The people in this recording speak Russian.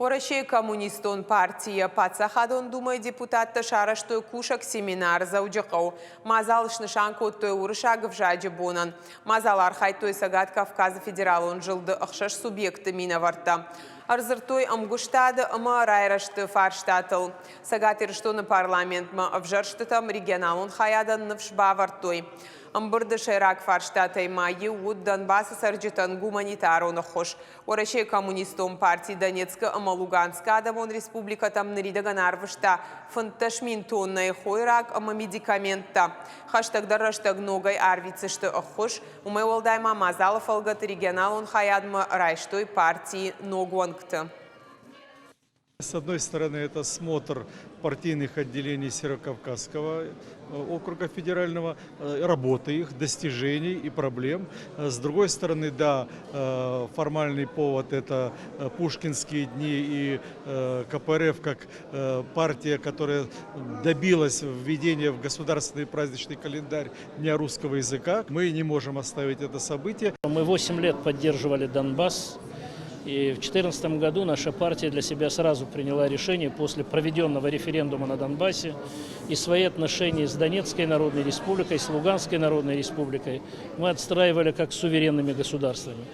Орашей коммунистон партия пацахадон думай депутатта шараштой кушак семинар заудjakau. Мазал шнышанко той урышагов жаджи бонан. Мазал архайтой сагат Кавказа федералон жылды ахшаш субъекты минаварта. Арзыртой амгуштады ама райрашты фарштатыл. Сагат ирштоны парламент ма авжарштатам регионалон хаядан навшбавартой. Амбырды шайрак фарштатай майы уд Донбасса сарджитан гуманитарон хош. Орашей коммунистон партии Донецка ама Луганска адамон республика там ныридаган арвышта. Фанташмин тоннай хойрак ама медикаментта. Хаштагдар раштаг ногай арвицышты ахош. Умай олдайма Мазалов алгат регионалон хаядма райштой партии ногуангты. С одной стороны, это смотр партийных отделений Северокавказского округа федерального, работы их, достижений и проблем. С другой стороны, да, формальный повод – это Пушкинские дни и КПРФ как партия, которая добилась введения в государственный праздничный календарь Дня русского языка. Мы не можем оставить это событие. Мы 8 лет поддерживали Донбасс. И в 2014 году наша партия для себя сразу приняла решение после проведенного референдума на Донбассе и свои отношения с Донецкой Народной Республикой, с Луганской Народной Республикой мы отстраивали как суверенными государствами.